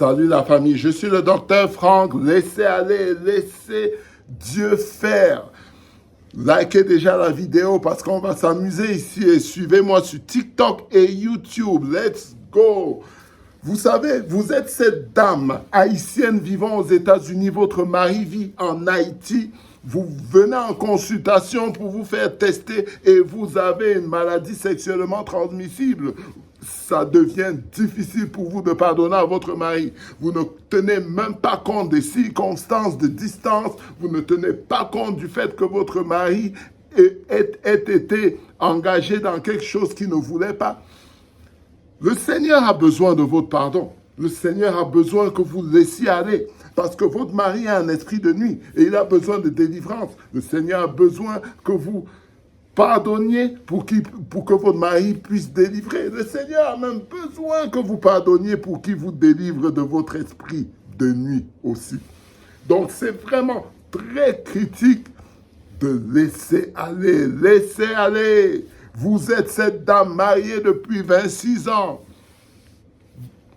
Salut la famille, je suis le docteur Franck. Laissez aller, laissez Dieu faire. Likez déjà la vidéo parce qu'on va s'amuser ici et suivez-moi sur TikTok et YouTube. Let's go! Vous savez, vous êtes cette dame haïtienne vivant aux États-Unis, votre mari vit en Haïti. Vous venez en consultation pour vous faire tester et vous avez une maladie sexuellement transmissible. Ça devient difficile pour vous de pardonner à votre mari. Vous ne tenez même pas compte des circonstances de distance. Vous ne tenez pas compte du fait que votre mari ait été engagé dans quelque chose qu'il ne voulait pas. Le Seigneur a besoin de votre pardon. Le Seigneur a besoin que vous laissiez aller. Parce que votre mari a un esprit de nuit et il a besoin de délivrance. Le Seigneur a besoin que vous pardonniez pour que votre mari puisse délivrer. Le Seigneur a même besoin que vous pardonniez pour qu'il vous délivre de votre esprit de nuit aussi. Donc c'est vraiment très critique de laisser aller. Laissez aller. Vous êtes cette dame mariée depuis 26 ans.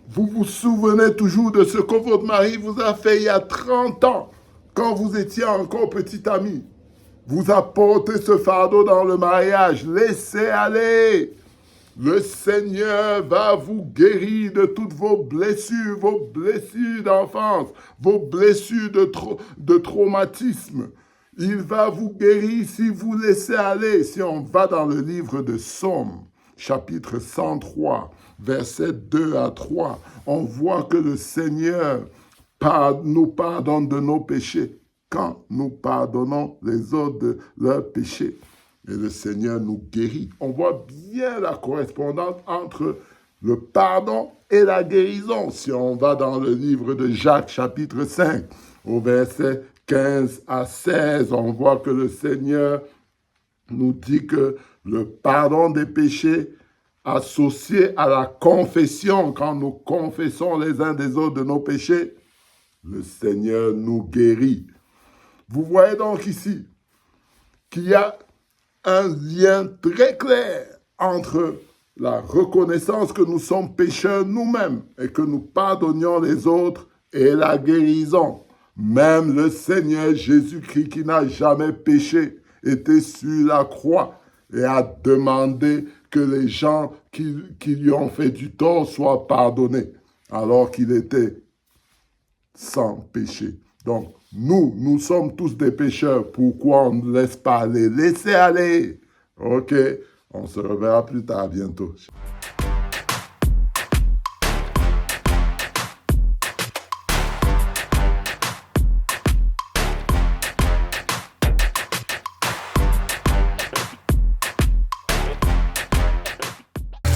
Vous vous souvenez toujours de ce que votre mari vous a fait il y a 30 ans, quand vous étiez encore petit ami. Vous apportez ce fardeau dans le mariage. Laissez aller. Le Seigneur va vous guérir de toutes vos blessures d'enfance, vos blessures de traumatisme. Il va vous guérir si vous laissez aller. Si on va dans le livre de Psaume, chapitre 103, versets 2 à 3, on voit que le Seigneur nous pardonne de nos péchés quand nous pardonnons les autres de leurs péchés. Et le Seigneur nous guérit. On voit bien la correspondance entre le pardon et la guérison. Si on va dans le livre de Jacques, chapitre 5, au verset 15 à 16, on voit que le Seigneur nous dit que le pardon des péchés associé à la confession, quand nous confessons les uns des autres de nos péchés, le Seigneur nous guérit. Vous voyez donc ici qu'il y a un lien très clair entre la reconnaissance que nous sommes pécheurs nous-mêmes et que nous pardonnions les autres et la guérison. Même le Seigneur Jésus-Christ qui n'a jamais péché était sur la croix et a demandé que les gens qui lui ont fait du tort soient pardonnés alors qu'il était sans péché. Donc, nous sommes tous des pécheurs. Pourquoi on ne laisse pas aller? Laissez aller. OK, on se reverra plus tard. À bientôt.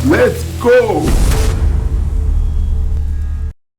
Let's go!